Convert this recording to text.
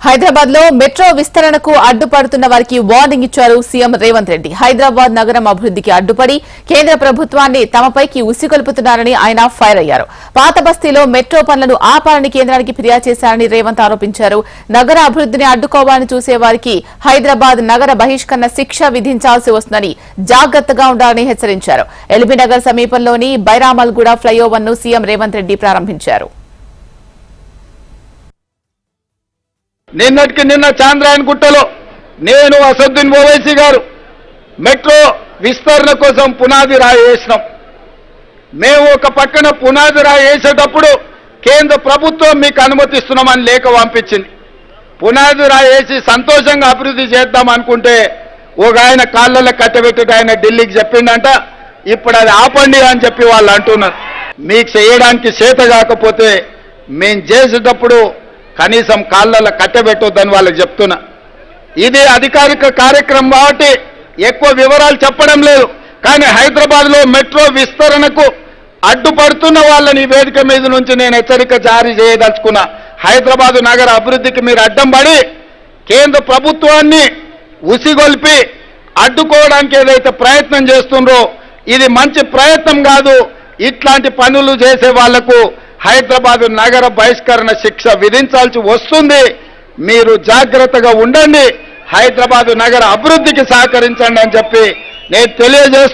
హైదరాబాద్ లో మెట్రో విస్తరణకు అడ్డుపడుతున్న వారికి వార్నింగ్ ఇచ్చారు సీఎం రేవంత్ రెడ్డి. హైదరాబాద్ నగరం అభివృద్ధికి అడ్డుపడి కేంద్ర ప్రభుత్వాన్ని తమపైకి ఉసిగొల్పుతున్నారని ఆయన ఫైర్ అయ్యారు. పాత బస్తీలో మెట్రో పనులను ఆపాలని కేంద్రానికి ఫిర్యాదు చేశారని రేవంత్ ఆరోపించారు. నగర అభివృద్ధిని అడ్డుకోవాలని చూసే వారికి హైదరాబాద్ నగర బహిష్కరణ శిక్ష విధించాల్సి వస్తుందని జాగ్రత్తగా ఉండాలని హెచ్చరించారు. ఎల్బీ నగర్ సమీపంలోని బైరామల్గూడ ఫ్లైఓవర్ ను సీఎం రేవంత్ రెడ్డి ప్రారంభించారు. నిన్న చాంద్రాయన్ గుట్టలో నేను అసదుద్దీన్ ఓవైసీ గారు మెట్రో విస్తరణ కోసం పునాది రాయి వేసినాం. మేము ఒక పక్కన పునాది రాయి వేసేటప్పుడు కేంద్ర ప్రభుత్వం మీకు అనుమతిస్తున్నామని లేఖ పంపించింది. పునాది రాయి వేసి సంతోషంగా అభివృద్ధి చేద్దాం అనుకుంటే ఒక ఆయన కాళ్ళలో కట్టబెట్టి ఆయన ఢిల్లీకి చెప్పిండంట, ఇప్పుడు అది ఆపండి అని చెప్పి వాళ్ళు అంటున్నారు. మీకు చేయడానికి చేత కాకపోతే మేము చేసేటప్పుడు కనీసం కాళ్ళలో కట్టబెట్టొద్దని వాళ్ళకి చెప్తున్నా. ఇది అధికారిక కార్యక్రమం కాబట్టి ఎక్కువ వివరాలు చెప్పడం లేదు. కానీ హైదరాబాద్లో మెట్రో విస్తరణకు అడ్డుపడుతున్న వాళ్ళని ఈ వేదిక మీద నుంచి నేను హెచ్చరిక జారీ చేయదలుచుకున్నా. హైదరాబాదు నగర అభివృద్ధికి మీరు అడ్డం పడి కేంద్ర ప్రభుత్వాన్ని ఉసిగొల్పి అడ్డుకోవడానికి ఏదైతే ప్రయత్నం చేస్తుండ్రో ఇది మంచి ప్రయత్నం కాదు. ఇట్లాంటి పనులు చేసే వాళ్లకు హైదరాబాద్ నగర బహిష్కరణ శిక్ష విధించాల్సి వస్తుంది. మీరు జాగ్రత్తగా ఉండండి, హైదరాబాద్ నగర అభివృద్ధికి సహకరించండి అని చెప్పి నేను తెలియజేస్తున్నాను.